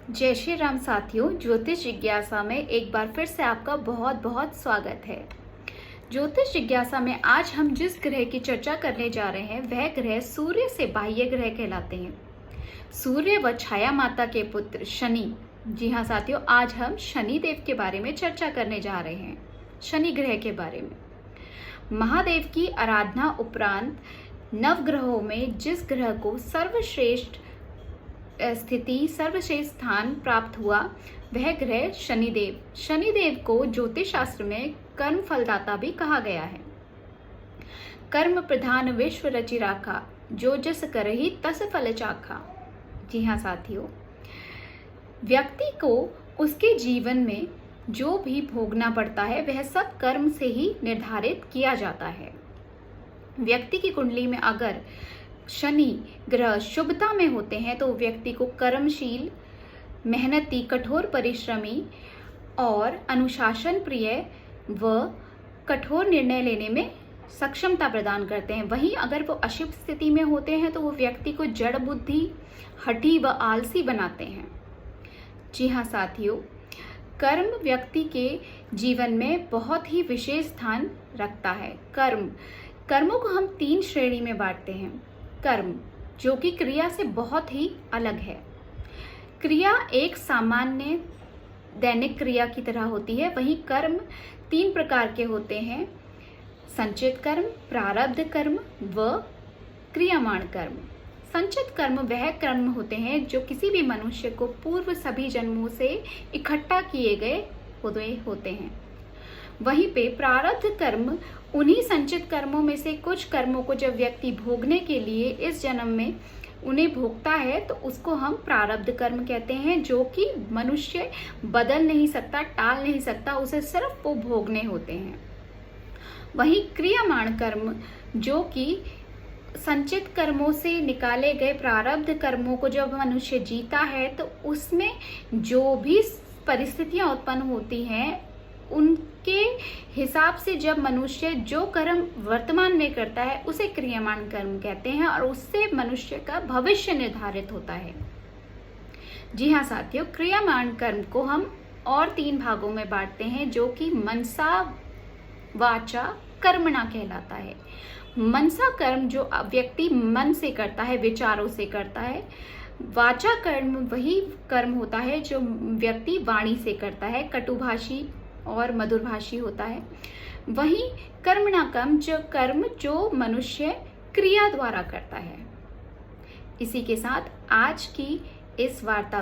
जय श्री राम साथियों, ज्योतिष जिज्ञासा में एक बार फिर से आपका बहुत बहुत स्वागत है। ज्योतिष जिज्ञासा में आज हम जिस ग्रह की चर्चा करने जा रहे हैं वह ग्रह सूर्य से बाह्य ग्रह कहलाते हैं। सूर्य व छाया माता के पुत्र शनि। जी हाँ साथियों, आज हम शनि देव के बारे में चर्चा करने जा रहे हैं, शनि ग्रह के बारे में। महादेव की आराधना उपरांत नवग्रहों में जिस ग्रह को सर्वश्रेष्ठ स्थान प्राप्त हुआ वह ग्रह शनिदेव। शनिदेव को ज्योतिष शास्त्र में कर्म फलदाता भी कहा गया है। कर्म प्रधान विश्व रचि राखा, जो जस करहि तस फल चाखा। जी हाँ साथियों, व्यक्ति को उसके जीवन में जो भी भोगना पड़ता है वह सब कर्म से ही निर्धारित किया जाता है। व्यक्ति की कुंडली में अगर शनि ग्रह शुभता में होते हैं तो व्यक्ति को कर्मशील, मेहनती, कठोर परिश्रमी और अनुशासन प्रिय व कठोर निर्णय लेने में सक्षमता प्रदान करते हैं। वहीं अगर वो अशुभ स्थिति में होते हैं तो वो व्यक्ति को जड़ बुद्धि, हठी व आलसी बनाते हैं। जी हाँ साथियों, कर्म व्यक्ति के जीवन में बहुत ही विशेष स्थान रखता है। कर्मों को हम 3 श्रेणी में बांटते हैं। कर्म जो कि क्रिया से बहुत ही अलग है। क्रिया एक सामान्य दैनिक क्रिया की तरह होती है, वहीं कर्म 3 प्रकार के होते हैं: संचित कर्म, प्रारब्ध कर्म व क्रियामाण कर्म। संचित कर्म वह कर्म होते हैं जो किसी भी मनुष्य को पूर्व सभी जन्मों से इकट्ठा किए गए होते हैं। वहीं पे प्रारब्ध कर्म उन्हीं संचित कर्मों में से कुछ कर्मों को जब व्यक्ति भोगने के लिए इस जन्म में उन्हें भोगता है तो उसको हम प्रारब्ध कर्म कहते हैं, जो कि मनुष्य बदल नहीं सकता, टाल नहीं सकता, उसे सिर्फ वो भोगने होते हैं। वहीं क्रियामाण कर्म जो कि संचित कर्मों से निकाले गए प्रारब्ध कर्मों को जब मनुष्य जीता है तो उसमें जो भी परिस्थितियां उत्पन्न होती हैं उनके हिसाब से जब मनुष्य जो कर्म वर्तमान में करता है उसे क्रियामाण कर्म कहते हैं और उससे मनुष्य का भविष्य निर्धारित होता है। जी हाँ साथियों, क्रियामाण कर्म को हम और 3 भागों में बांटते हैं, जो कि मनसा वाचा कर्मणा कहलाता है। मनसा कर्म जो व्यक्ति मन से करता है, विचारों से करता है। वाचा कर्म वही कर्म होता है जो व्यक्ति वाणी से करता है, कटुभाषी और मधुरभाषी होता है। वहीं कर्मणा कर्म जो मनुष्य क्रिया द्वारा करता है। इसी के साथ आज की इस वार्ता